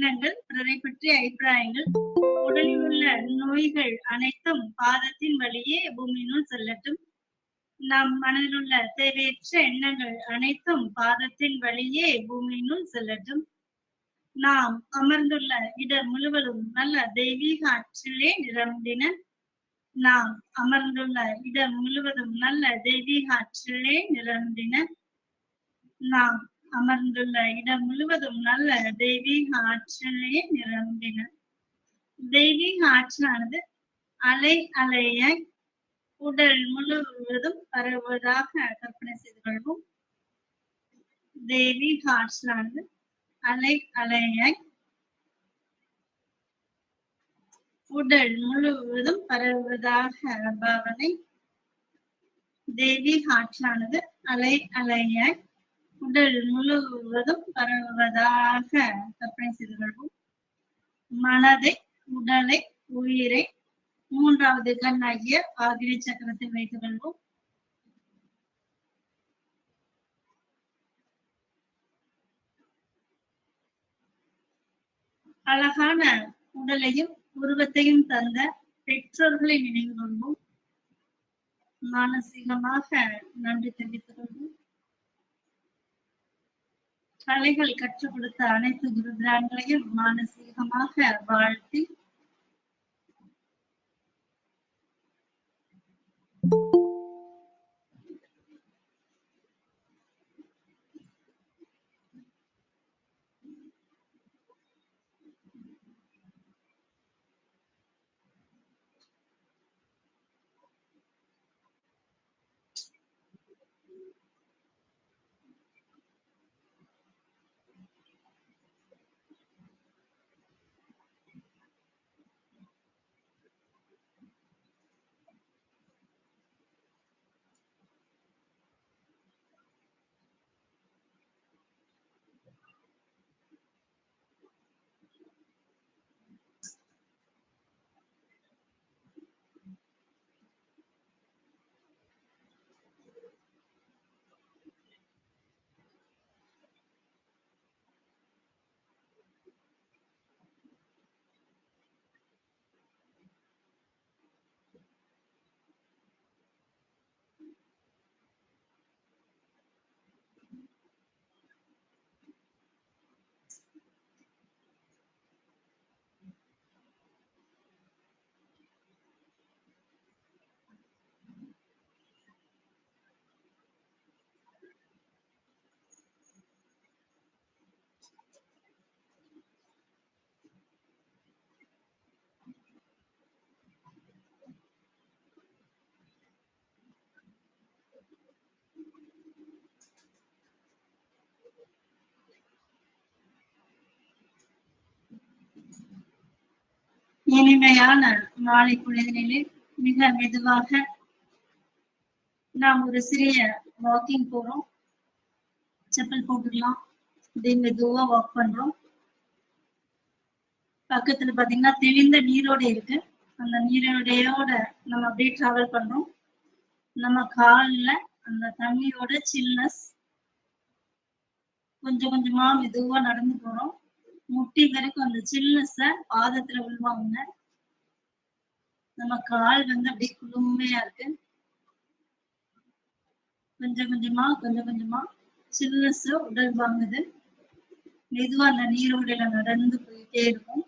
எண்ணங்கள், பிறரை பற்றிய அபிப்பிராயங்கள், உடலில் உள்ள நோய்கள் அனைத்தும் பாதத்தின் வழியே பூமியினுள் செல்லட்டும். நம் மனதில் உள்ள தேவையற்ற எண்ணங்கள் அனைத்தும் பாதத்தின் வழியே பூமியினுள் செல்லட்டும். நாம் அமர்ந்துள்ள இடர் முழுவதும் நல்ல தெய்வீக ஆற்றலே நிரம்பின. நாம் அமர்ந்துள்ள இடம் முழுவதும் நல்ல தெய்வீக ஆற்றலே நிரம்பின. நாம் அமர்ந்துள்ள இடம் முழுவதும் நல்ல தெய்வீக ஆற்றலே நிரம்பின. தெய்வீக ஆற்றலானது அலை அலையாய் உடல் முழுவதும் பரவுவதாக கற்பனை செய்து கொள்வோம். தெய்வீக ஆற்றலானது அலை அலையாய் உடல் முழுவதும் பரவுவதாக பாவனை. தெய்வீக ஆற்றலானது அலை அலையாய் உடல் முழுவதும் பரவுவதாக கற்பனை செய்து கொள்வோம். மனதை, உடலை, உயிரை மூன்றாவது கண்ணாகிய ஆகிய சக்கரத்தில் வைத்துக் கொள்வோம். அழகான உடலையும் உருவத்தையும் தந்த பெற்றோர்களை நினைவு கொள்வோம். மானசீகமாக நன்றி தெரிவித்துக் கொள்வோம். கலைகள் கற்றுக் கொடுத்த அனைத்து குருபிரான்களையும் மானசீகமாக வாழ்த்தி இனிமையான மாலை பொழுதினிலே மிக மெதுவாக நாம் ஒரு சிறிய வாக்கிங் போறோம். செப்பல் போட்டுக்கலாம். இதே மெதுவா வாக் பண்றோம். பக்கத்துல பாத்தீங்கன்னா தெளிந்த நீரோட இருக்கு. அந்த நீரோடையோட நம்ம அப்படியே டிராவல் பண்றோம். நம்ம கால்ல அந்த தண்ணியோட சில்னஸ் கொஞ்சம் கொஞ்சமா மெதுவா நடந்து போறோம். முட்டி வரைக்கும் அந்த சில்னஸ பாதத்துல உள்வாங்க. நம்ம கால் வந்து அப்படியே குளுமையா இருக்கு. கொஞ்சம் கொஞ்சமா சில்னஸ் உடல் வாங்குது. மெதுவா அந்த நீரோடையில நடந்து போயிட்டே இருக்கும்.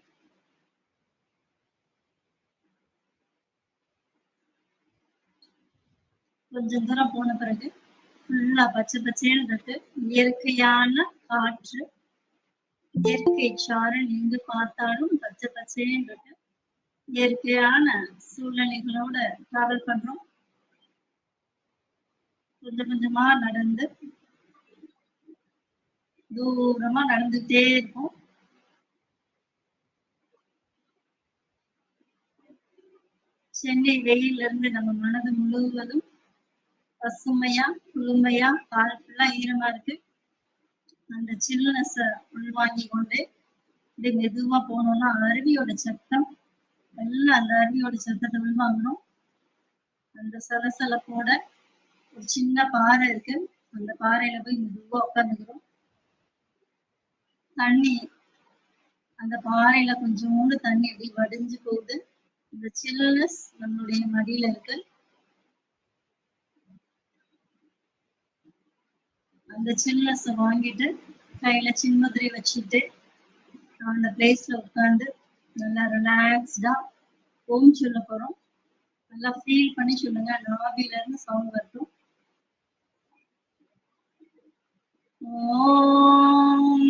கொஞ்சம் தூரம் போன பிறகு ஃபுல்லா பச்சை பச்சைன்னு இருக்கு. இயற்கையான காற்று, இயற்கை சாரல் எங்கு பார்த்தாலும் பச்சை பச்சைன்னு இருக்கு. இயற்கையான சூழ்நிலைகளோட டிராவல் பண்றோம். கொஞ்சம் கொஞ்சமா நடந்து தூரமா நடந்துட்டே இருக்கும். சென்னை வெயில்ல இருந்து நம்ம மனது முழுவதும் பசுமையா குளுமையா கால் ஃபுல்லா ஈரமா இருக்கு. அந்த சில்னஸ உள்வாங்கி கொண்டு இப்படி மெதுவா போனோம்னா அருவியோட சத்தம் எல்லாம் அந்த அருவியோட சத்தத்தை உள்வாங்கணும். அந்த சலசலப்போட ஒரு சின்ன பாறை இருக்கு. அந்த பாறையில போய் மெதுவா உட்காந்துக்கிறோம். தண்ணி அந்த பாறையில கொஞ்சோண்டு தண்ணி அப்படி வடிஞ்சு போகுது. இந்த சில்னஸ் நம்மளுடைய மடியில இருக்கு. அந்த சில்னஸ் வாங்கிட்டு கையில சின்முதிரி வச்சுட்டு அந்த பிளேஸ்ல உட்காந்து நல்லா ரிலாக்ஸ்டா ஓம் சொல்ல போறோம். நல்லா ஃபீல் பண்ணி சொல்லுங்க. நாபில இருந்து சவுண்ட் வரட்டும். ஓம்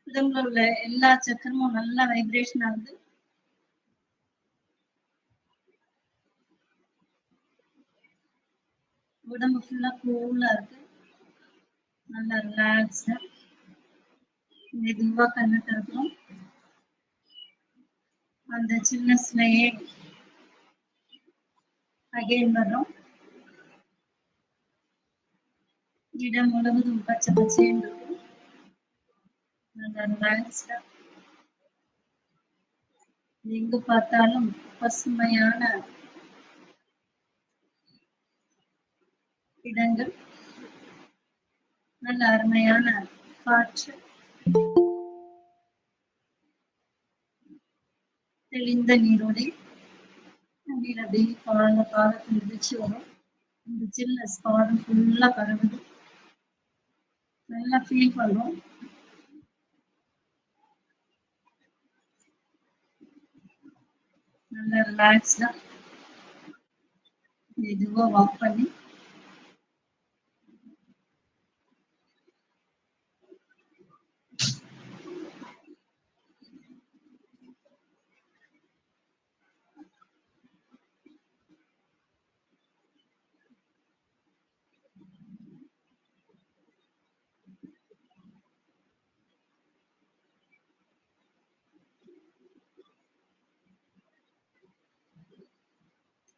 உடம்புல உள்ள எல்லா சக்கரமும் நல்லா வைப்ரேஷன் ஆகுது. உடம்பு ஃபுல்லா கூலா இருக்கு. நல்லா ரிலாக்ஸ்டா மெதுவா கண்ணை திறக்கிறோம். அந்த சில்னஸ்லயே அகைன் வர்றோம். இடம் முழுவதும் பச்சை பச்சைன்னு இருக்கும். நல்லா ரிலாக்ஸ்டா எங்க பார்த்தாலும் பசுமையான இடங்கள், நல்ல அருமையான காற்று, தெளிந்த நீரோடை தண்ணீர் அப்படியே பாருங்க காலத்தில் மிதிச்சு வரும். இந்த சில்னஸ் பாடம் ஃபுல்லா பரவுது. நல்லா ஃபீல் பண்றோம். நல்லா ரிலாக்ஸ்டா மெதுவா வாக் பண்ணி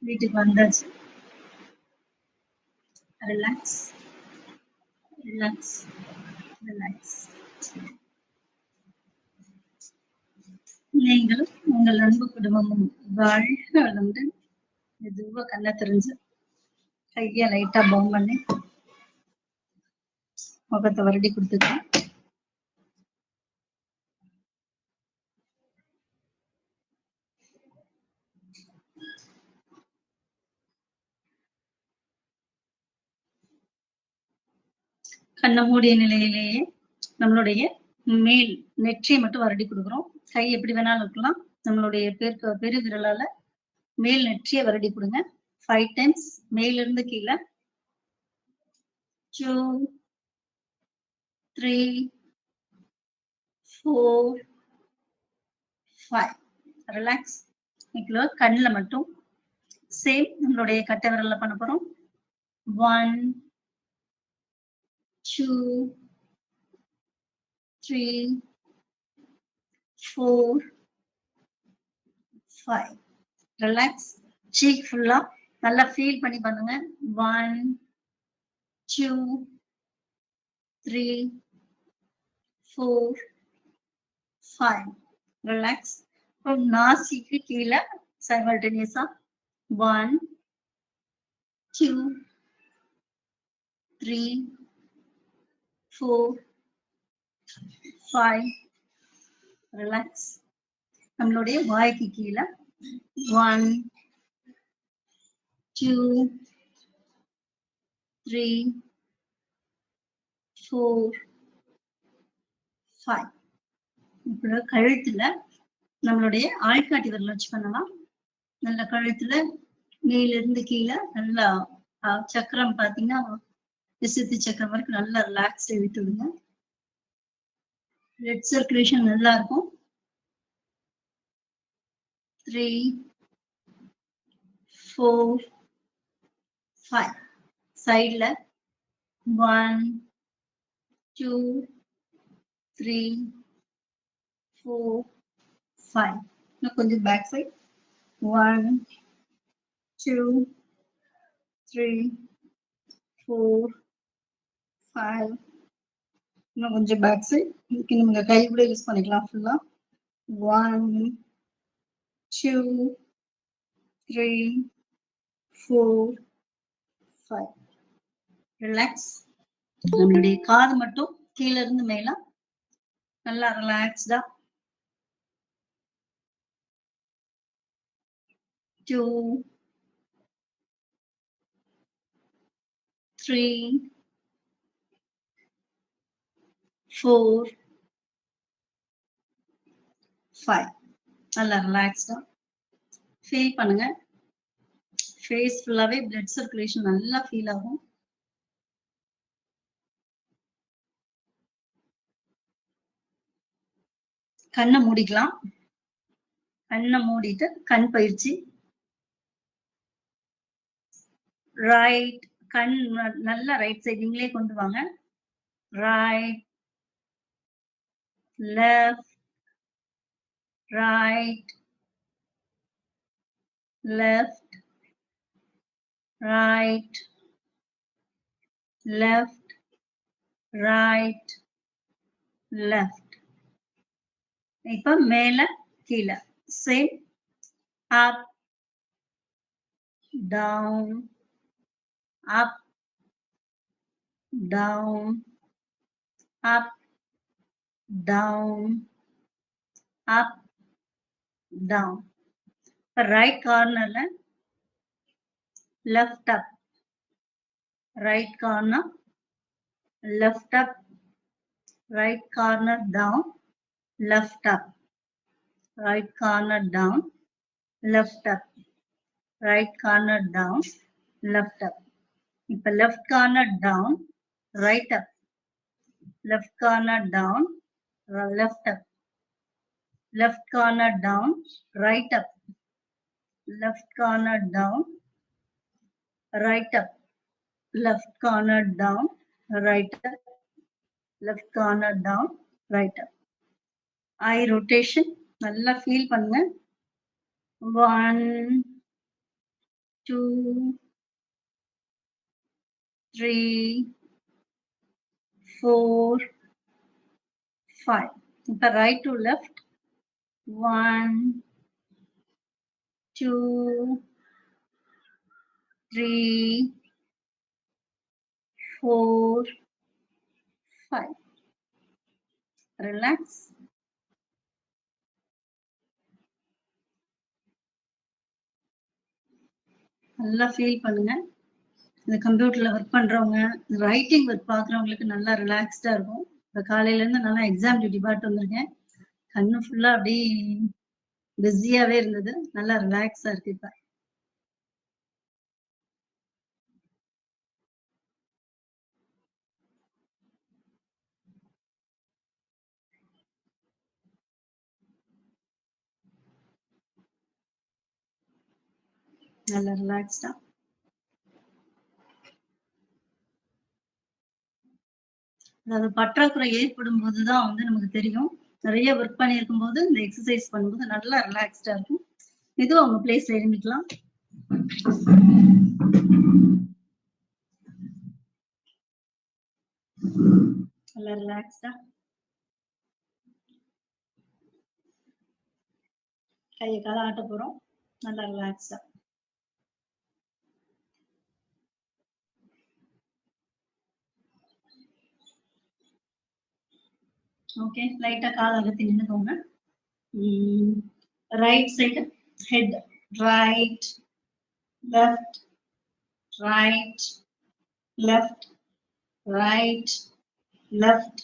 வீட்டுக்கு வந்தாச்சு. Relax relax relax. நீங்களும் உங்கள் அன்பு குடும்பமும் வாழ்க வளமுடன். மெதுவா கண்ணை தெரிஞ்சு கைய லைட்டா பவுன் பண்ணி முகத்தை வருடி கொடுத்துக்கலாம். கண்ணை மூடிய நிலையிலேயே நம்மளுடைய மேல் நெற்றியை மட்டும் வருடி கொடுக்குறோம். கை எப்படி வேணாலும் இருக்கலாம். நம்மளுடைய பெரு விரலால மேல் நெற்றியை வருடி கொடுங்க. 5 times மேல இருந்து கீழே. 2 3 4 5. ரிலாக்ஸ். இப்போ கண்ணில் மட்டும் சேம் நம்மளுடைய கட்டை விரல்ல பண்ண போறோம். 1 2 3 4 5. ரிலாக்ஸ். சீக் ஃபுல்லா நல்லா ஃபீல் பண்ணி பண்ணுங்க. 1 2 3 4 5. ரிலாக்ஸ். நாசிக்கு கீழே சைமல்டேனியஸா 1 2 3, 4, 5. ரிலாக்ஸ். நம்மளுடைய வாய்க்கு கீழே 1, 2, 3, 4, 5. இப்போ கழுத்துல நம்மளுடைய ஆள்காட்டி விரல் வச்சு பண்ணலாம். நல்ல கழுத்துல மேலிருந்து கீழே நல்லா சக்கரம் பாத்தீங்கன்னா விசுத்தி சக்கரம் வரைக்கும் நல்லா ரிலாக்ஸ் விட்டு விடுங்க. பிளட் சர்க்குலேஷன் நல்லா இருக்கும். 3, 4, 5. சைட்ல 1, 2, 3, 4, 5. இன்னும் கொஞ்சம் பேக் சைட் 1, 2, 3, 4, 5. இன்னும் கொஞ்சம் பேக் சைட். இதுக்கு நீங்க கை கூட யூஸ் பண்ணிக்கலாம் ஃபுல்லா. 1, 2, 3, 4, 5. ரிலாக்ஸ். நம்மளுடைய காது மட்டும் கீழே இருந்து மேல நல்லா ரிலாக்ஸ்டா. 2, 3, 4, 5. நல்லா ரிலாக்ஸ்டா ஃபீல் பண்ணுங்க. ஃபேஸ் ஃபுல்லாவே பிளட் சர்க்குலேஷன் நல்லா ஃபீல் ஆகும். கண்ணை மூடிக்கலாம். கண்ணை மூடிட்டு கண் பயிற்சி. ரைட் கண் நல்லா ரைட் சைடு நீங்களே கொண்டு வாங்க. Right, left, right, left, right, left, right, left. இப்ப மேல கீழே சேம். அப், down, up, down, up, down, up, down. Right corner left up, right corner left up, right corner down, left up, right corner down, left up, right corner down, left up. இப்ப left corner down, right up, left corner down, left up, left corner down, right up, left corner down, right up, left corner down, right up, left corner down, right up. Eye rotation நல்லா feel பண்ணுங்க. 1, 2, 3, 4, 5. இப்ப right to left 1, 2, 3, 4, 5. Relax. நல்லா feel பண்ணுங்க. இந்த கம்ப்யூட்டர்ல work பண்றவங்க, writing work பாக்குறவங்களுக்கு நல்லா ரிலாக்ஸ்டா இருக்கும். இப்ப காலையில இருந்து நல்லா எக்ஸாம் டியூட்டி பாட்டு வந்திருக்கேன். கண்ணு ஃபுல்லா அப்படியே பிஸியாவே இருந்தது. நல்லா ரிலாக்ஸா இருக்கு இப்ப. நல்லா ரிலாக்ஸ்டா. அதாவது பற்றாக்குறை ஏற்படும் போதுதான் நமக்கு தெரியும். நிறைய ஒர்க் பண்ணியிருக்கும் போது இந்த எக்ஸசைஸ் பண்ணும்போது நல்லா ரிலாக்ஸ்டா இருக்கும். இதுவும் அவங்க பிளேஸ்ல இருந்துக்கலாம். நல்லா ரிலாக்ஸ்டா கையை கால ஆட்ட போறோம். நல்லா ரிலாக்ஸ்டா. ஓகே, லைட்டா கால் அகத்தி நின்னுக்கோங்க. Right side head, right left right left, right, left,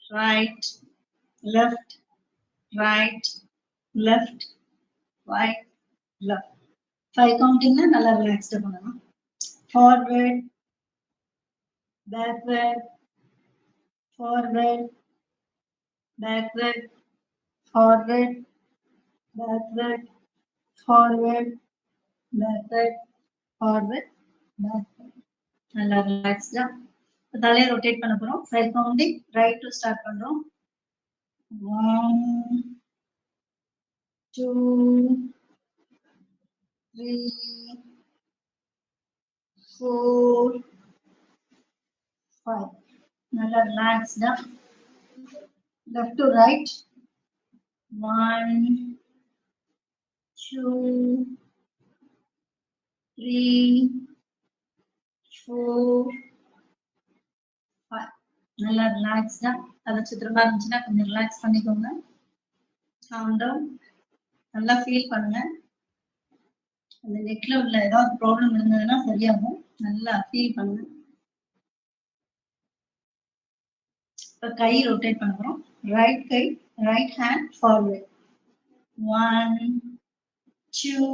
right, left, right, left, right, left. 5 counting na nalla relaxed பண்ணலாம். Forward, backward, forward, backward, forward, backward, forward, backward, forward, backward. நல்லா ரிலாக்ஸ்டா தலையை ரொட்டேட் பண்ண போறோம். 5 கவுண்டிங், ரைட் டு ஸ்டார்ட் பண்றோம். 1 2 3 4 5. நல்லா ரிலாக்ஸ்டா left to right. 1 2 3 4 5. நல்லா ரிலாக்ஸ்டா அதை சித்திரமா இருந்துச்சுன்னா கொஞ்சம் ரிலாக்ஸ் பண்ணிக்கோங்க. Calm down. நல்லா ஃபீல் பண்ணுங்க. அந்த நெக்ல உள்ள ஏதாவது ப்ராப்ளம் இருந்ததுன்னா சரியாகும். நல்லா ஃபீல் பண்ணுங்க. இப்ப கை ரொட்டேட் பண்ண போறோம். ரைட் கை, ரைட் ஹேண்ட் ஃபார்வர்ட். 1 2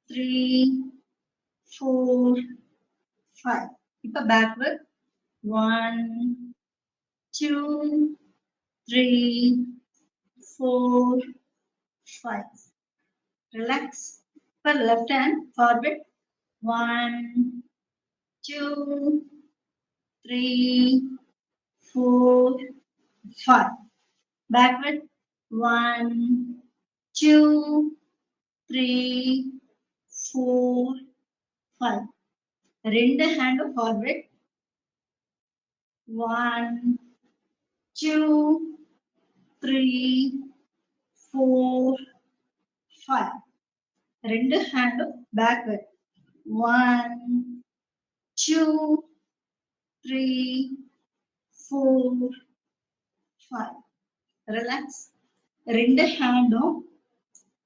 3 4 5. இப்ப பேக்வர்ட். 1 2 3 4 5. ரிலாக்ஸ். இப்ப லெஃப்ட் ஹேண்ட் ஃபார்வர்ட். 1 2 3 4 5. Backward. 1 2 3 4 5. ரெண்டு ஹேண்டும் ஃபார்வர்ட். 1 2 3 4 5. ரெண்டு ஹேண்டும் பேக்வர்ட். 1 2 3 4 5. ரிலாக்ஸ். ரெண்டு ஹேண்டும்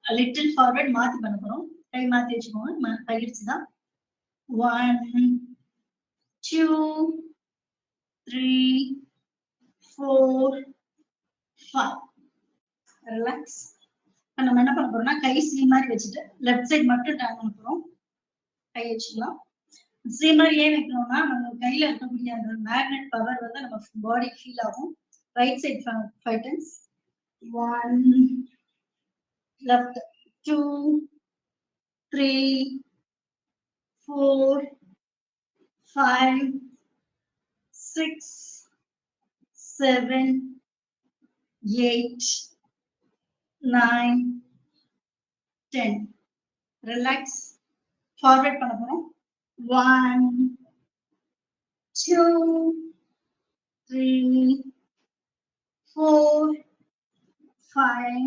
லிட்டில் ஃபார்வர்ட் மாத்தி பண்ண போறோம். கை மாத்தி வச்சுக்கோங்க. பயிற்சி தான். 1 2 3 4 5. ரிலாக்ஸ். நம்ம என்ன பண்ண போறோம்னா கை சி மாதிரி வச்சுட்டு லெஃப்ட் சைட் மட்டும் டர்ன் பண்ண போறோம். கை வச்சுக்கலாம். சி மாதிரி ஏன் வைக்கணும்னா நம்ம கையில இருக்கக்கூடிய அந்த மேக்னெட் பவர் வந்து நம்ம பாடி ஃபீல் ஆகும். Right side 5 times. 1 left 2 3 4 5 6 7 8 9 10. Relax. Forward பண்ண போறோம். 1 2 3 4 5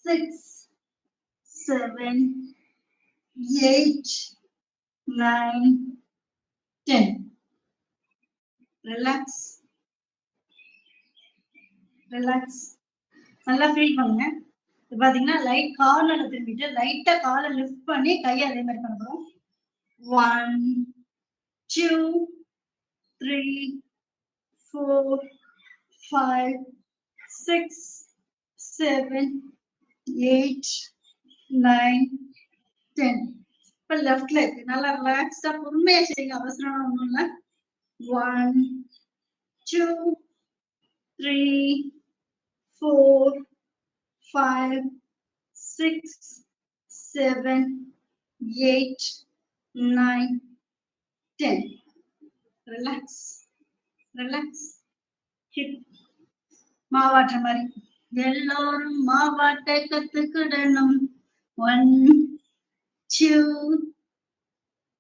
6 7 8 9 10. ரிலாக்ஸ். ரிலாக்ஸ். நல்லா ஃபீல் பண்ணுங்க. பாத்தீங்கன்னா லைட் கார்னர்ல திரும்பிட்டு லைட்டா காலை லிஃப்ட் பண்ணி கையை அதே மாதிரி பண்ண போறோம். 1 2 3 4 5 6 7 8 9 10. இப்ப லெஃப்ட்ல இருக்கு. நல்லா ரிலாக்ஸ்டா பொறுமையா செய்யுங்க. அவசரம் ஒண்ணும் இல்ல. 1 2 3 4 5 6 7 8 9 10. ரிலாக்ஸ். ரிலாக்ஸ். ஹிப் மாவாட்ட மாதிரி. எல்லோரும் மாவாட்ட கத்துக்கிடணும். 1 2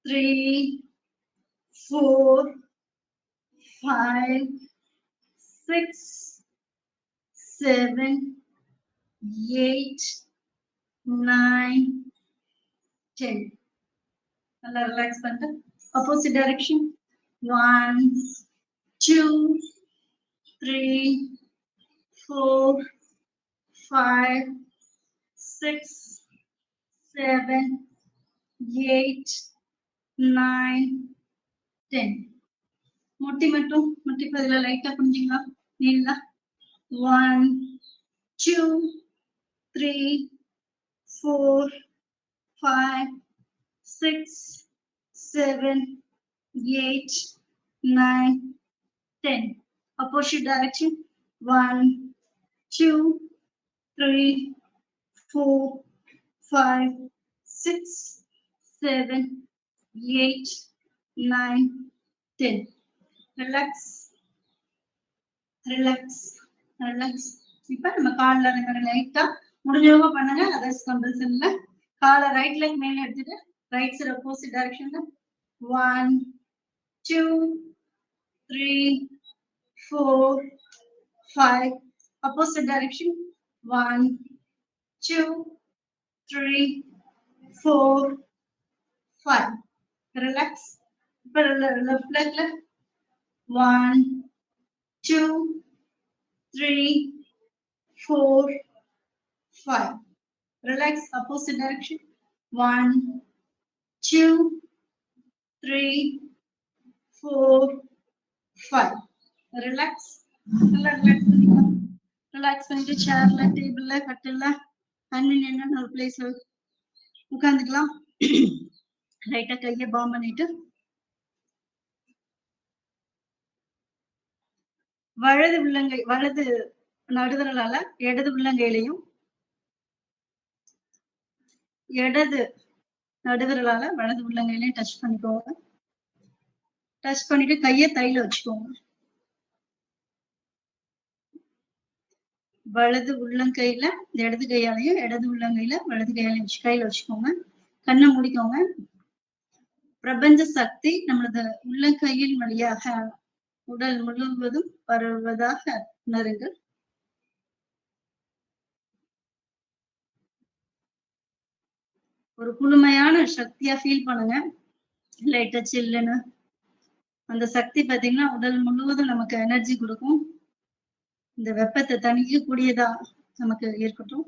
3 4 5 6 7 8 9 10. நல்லா ரிலாக்ஸ் பண்ணிட்டு ஆப்போசிட் டைரக்ஷன். 1 2 3, 4, 5, 6, 7, 8, 9, 10. முட்டி மட்டும் முட்டி பதில லைட்டா புரிஞ்சுங்களா? நீங்களா? 1, 2, 3, 4, 5, 6, 7, 8, 9, 10. Opposite direction. 1, 2, 3, 4, 5, 6, 7, 8, 9, 10. Relax. Relax. Relax. இப்ப நம்ம கால்ல இருக்கிற லைட்டா முடிஞ்சவங்க பண்ணுங்க. அதர்ஸ் கம்பல்சன் இல்ல. காலை ரைட் லெக் மேல எடுத்துட்டு ரைட் சைடு ஆப்போசிட் டைரக்ஷன்ல 1, 2, 3, 4, 5. Opposite direction. 1, 2, 3, 4, 5. Relax. Left leg. 1, 2, 3, 4, 5. Relax. Opposite direction. 1, 2, 3, 4, 5. Relax. Relax பண்ணிட்டு சேர்ல டேபிள்ல கட்டில்ல கன்வீனியன்டான ஒரு பிளேஸ்ல உட்காந்துக்கலாம். லைட்டா கையை பாம் பண்ணிட்டு வலது நடுவிரலால இடது உள்ளங்கையிலையும் இடது நடுவிரலால வலது உள்ளங்கையிலையும் டச் பண்ணிக்கோங்க. டச் பண்ணிட்டு கையை தையில வச்சுக்கோங்க. வலது உள்ளங்கையில இடது கையாலையும் இடது உள்ளங்கையில வலது கையாலையும் கையில வச்சுக்கோங்க. கண்ணை மூடிக்கோங்க. பிரபஞ்ச சக்தி நம்மளது உள்ளங்கையின் வழியாக உடல் முழுவதும் பரவுவதாக உணருங்கள். ஒரு குளுமையான சக்தியா ஃபீல் பண்ணுங்க. லைட்டா சில்லுன்னு அந்த சக்தி பாத்தீங்கன்னா உடல் முழுவதும் நமக்கு எனர்ஜி கொடுக்கும். இந்த வெப்பத்தை தணிக்க கூடியதா நமக்கு இருக்கட்டும்.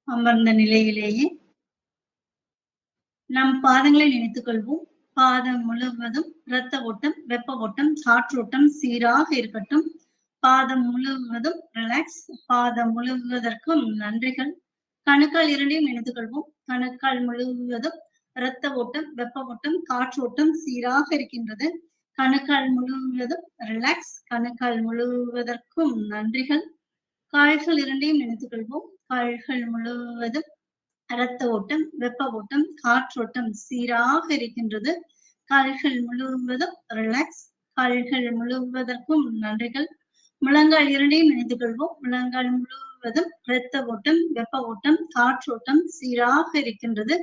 அமர்ந்த நிலையிலேயே நம் பாதங்களை நினைத்துக் கொள்வோம். பாதம் முழுவதும் இரத்த ஓட்டம், வெப்ப ஓட்டம், காற்றோட்டம் சீராக இருக்கட்டும். பாதம் முழுவதும் ரிலாக்ஸ். பாதம் முழுவதற்கும் நன்றிகள். கணுக்கால் இரண்டையும் நினைத்துக் கொள்வோம். கணுக்கால் முழுவதும் இரத்த ஓட்டம், வெப்ப ஓட்டம், காற்றோட்டம் சீராக இருக்கின்றது. கணுக்கால் முழுவதும் ரிலாக்ஸ். கணுக்கால் முழுவதற்கும் நன்றிகள். கால்கள் இரண்டையும் நினைத்துக் கொள்வோம். கால்கள் முழுவதும் இரத்த ஓட்டம், வெப்ப ஓட்டம், காற்றோட்டம் சீராக இருக்கின்றது. கால்கள் முழுவதும் ரிலாக்ஸ். கால்கள் முழுவதற்கும் நன்றிகள். முழங்கால் இரண்டையும் நினைத்துக் கொள்வோம். முழங்கால் முழுவதும் இரத்த ஓட்டம், வெப்ப ஓட்டம், காற்றோட்டம் சீராக இருக்கின்றது.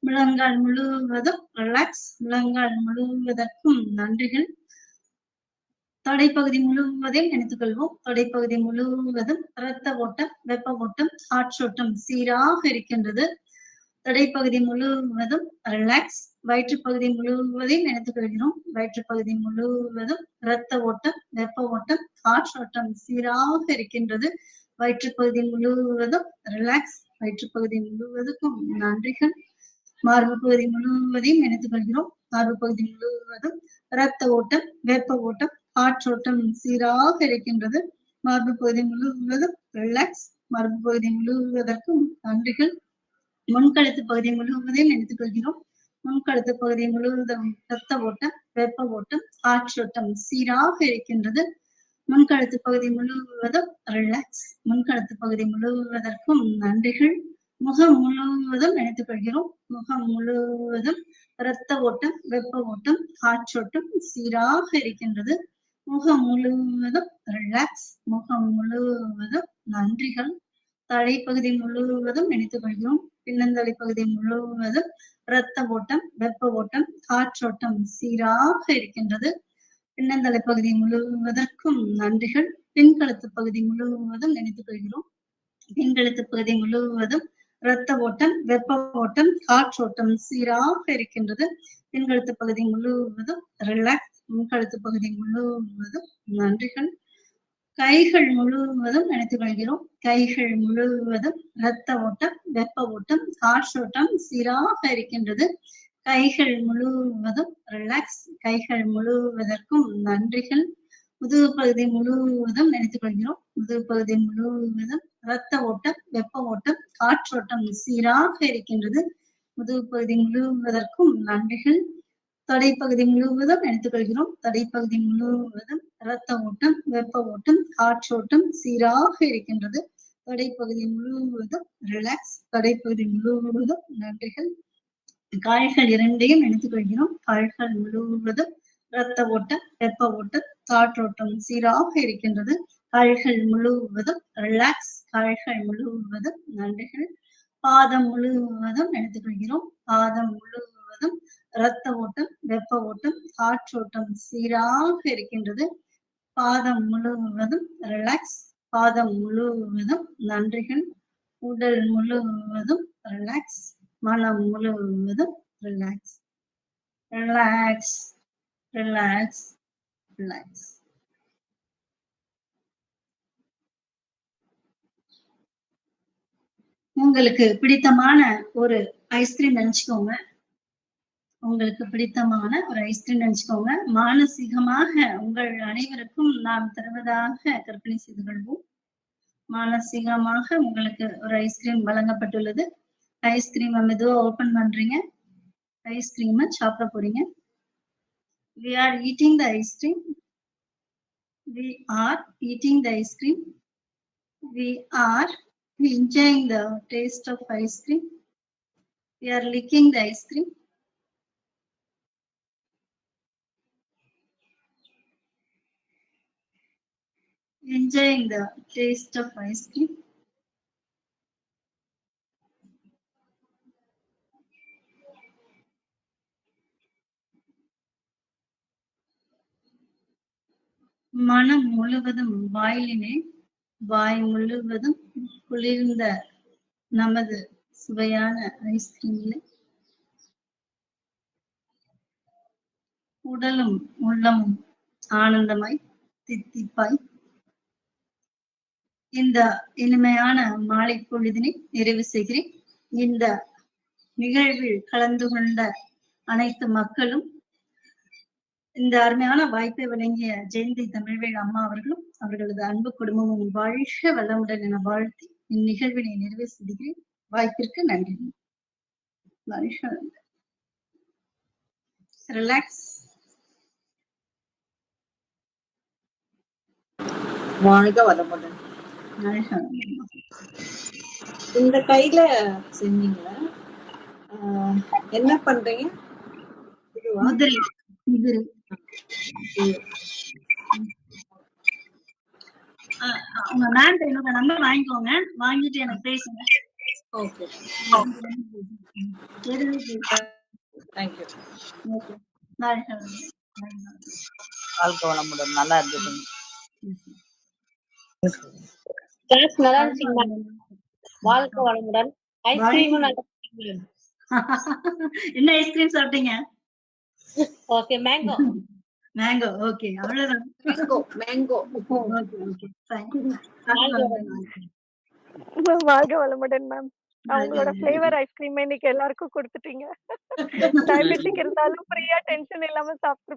முழங்கால் முழுவதும் ரிலாக்ஸ். முழங்கால் முழுவதற்கும் நன்றிகள். தொடைப்பகுதி முழுவதையும் நினைத்துக் கொள்வோம். தொடைப்பகுதி முழுவதும் இரத்த ஓட்டம், வெப்ப ஓட்டம், காற்றோட்டம் சீராக இருக்கின்றது. தொடைப்பகுதி முழுவதும் ரிலாக்ஸ். வயிற்றுப்பகுதி முழுவதையும் நினைத்துக் கொள்கிறோம். வயிற்றுப்பகுதி முழுவதும் இரத்த ஓட்டம், வெப்ப ஓட்டம், காற்றோட்டம் சீராக இருக்கின்றது. வயிற்றுப்பகுதி முழுவதும் ரிலாக்ஸ். வயிற்றுப்பகுதி முழுவதுக்கும் நன்றிகள். மார்பு பகுதி முழுவதையும் நினைத்துக் கொள்கிறோம். மார்பு பகுதி முழுவதும் இரத்த ஓட்டம், வெப்ப ஓட்டம், காற்றோட்டம் சீராக இருக்கின்றது. மார்பு பகுதி முழுவதும் ரிலாக்ஸ். மார்பு பகுதி முழுவதற்கும் நன்றிகள். முன்கழுத்து பகுதி முழுவதையும் நினைத்துக் கொள்கிறோம். முன்கழுத்து பகுதி முழுவதும் இரத்த ஓட்டம், வெப்ப ஓட்டம், காற்றோட்டம் சீராக இருக்கின்றது. முன்கழுத்து பகுதி முழுவதும் ரிலாக்ஸ். முன்கழுத்து பகுதி முழுவதற்கும் நன்றிகள். முகம் முழுவதும் நினைத்துக் கொள்கிறோம். முகம் முழுவதும் இரத்த ஓட்டம், வெப்ப ஓட்டம், காற்றோட்டம் சீராக இருக்கின்றது. முகம் முழுவதும் ரிலாக்ஸ். முகம் முழுவதும் நன்றிகள். தலைப்பகுதி முழுவதும் நினைத்துக் கொள்கிறோம். பின்னந்தலை பகுதி முழுவதும் இரத்த ஓட்டம், வெப்ப ஓட்டம், காற்றோட்டம் சீராக இருக்கின்றது. பின்னந்தலை பகுதி முழுவதற்கும் நன்றிகள். பின்கழுத்து பகுதி முழுவதும் நினைத்துக் கொள்கிறோம். பின்கழுத்து பகுதி முழுவதும் இரத்த ஓட்டம், வெப்ப ஓட்டம், காற்றோட்டம் சீராக இருக்கின்றது. பின்கழுத்து பகுதி முழுவதும் ரிலாக்ஸ். முன்கழுத்து பகுதி முழுவதும் நன்றிகள். கைகள் முழுவதும் நினைத்துக் கொள்கிறோம். கைகள் முழுவதும் இரத்த ஓட்டம், வெப்ப ஓட்டம், காற்றோட்டம் சீராக இருக்கின்றது. கைகள் முழுவதும் ரிலாக்ஸ். கைகள் முழுவதற்கும் நன்றிகள். முதுகு பகுதி முழுவதும் நினைத்துக் கொள்கிறோம். முதுகு பகுதி முழுவதும் இரத்த ஓட்டம், வெப்ப ஓட்டம், காற்றோட்டம் சீராக இருக்கின்றது. முதுகு பகுதி முழுவதற்கும் நன்றிகள். தொடைப்பகுதி முழுவதும் நினைத்துக் கொள்கிறோம். தொடைப்பகுதி முழுவதும் இரத்த ஓட்டம், வெப்ப ஓட்டம், காற்றோட்டம் சீராக இருக்கின்றது. தொடைப்பகுதி முழுவதும் ரிலாக்ஸ். தொடைப்பகுதி முழுவதும் நன்றிகள். கால்கள் இரண்டையும் நினைத்துக் கொள்கிறோம். கால்கள் முழுவதும் இரத்த ஓட்டம், வெப்ப ஓட்டம், காற்றோட்டம் சீராக இருக்கின்றது. கால்கள் முழுவதும் ரிலாக்ஸ். கால்கள் முழுவதும் நன்றிகள். பாதம் முழுவதும் நினைத்துக் கொள்கிறோம். பாதம் முழுவதும் இரத்த ஓட்டம், வெப்ப ஓட்டம், காற்றோட்டம் சீராக இருக்கின்றது. பாதம் முழுவதும் ரிலாக்ஸ். பாதம் முழுவதும் நன்றிகள். உடல் முழுவதும் ரிலாக்ஸ். மனம் முழுவதும் ரிலாக்ஸ். Relax, relax, relax. உங்களுக்கு பிடித்தமான ஒரு ஐஸ்கிரீம் நினைச்சுக்கோங்க. உங்களுக்கு பிடித்தமான ஒரு ஐஸ்கிரீம் நினைச்சுக்கோங்க. மானசீகமாக உங்கள் அனைவருக்கும் நாம் தருவதாக கற்பனை செய்து கொள்வோம். மானசீகமாக உங்களுக்கு ஒரு ஐஸ்கிரீம் வழங்கப்பட்டுள்ளது. ஐஸ்கிரீமை மெதுவா ஓபன் பண்றீங்க. ஐஸ்கிரீமை சாப்பிட போறீங்க. We are eating the ice cream. We are eating the ice cream. We are enjoying the taste of ice cream. We are licking the ice cream. Enjoying the taste of ice cream. மனம் முழுவதும் வாயிலினை, வாய் முழுவதும் குளிர்ந்த நமது சுவையான ஐஸ்கிரீமில் உடலும் உள்ளமும் ஆனந்தமாய் தித்திப்பாய் இந்த இனிமையான மாலை பொழுதினை நிறைவு செய்கிறேன். இந்த நிகழ்வில் கலந்து கொண்ட அனைத்து மக்களும், இந்த அருமையான வாய்ப்பை வழங்கிய ஜெயந்தி தமிழ்வேல் அம்மா அவர்களும் அவர்களது அன்பு குடும்பமும் வாழ்க வளமுடன் என வாழ்த்தி இந்நிகழ்வினை நிறைவு செய்கிறேன். வாய்ப்பிற்கு நன்றி. ரிலாக்ஸ். வாழ்க வளமுடன். இந்த கையில செஞ்சீங்களா? என்ன பண்றீங்க? முதிரை. முதிரை. உங்க மேம் என்னோட நம்பர் வாங்கிக்கோங்க. வாங்கிட்டு எனக்கு பேசுங்க. ஓகே. தேங்க்யூ. வாழ்க வளமுடன். நல்லா இருந்தது. கிளாஸ் நல்லா இருந்துச்சுங்க. வாழ்க வளமுடன். ஐஸ்கிரீமும் நல்லா இருந்துச்சு. என்ன ஐஸ்கிரீம் சாப்பிட்டீங்க? Okay, mango. மேங்கோ. ஓகே, அவ்வளவுதான். மேங்கோ. Okay, okay, fine. வாழ்க வளமுடன் மேம். அவங்களோட ஃபிளேவர் ஐஸ்கிரீம் இன்னைக்கு எல்லாருக்கும் கொடுத்துட்டீங்க. டயபெட்டிக் இருந்தாலும் ஃப்ரீயா டென்ஷன் இல்லாம சாப்பிட்டு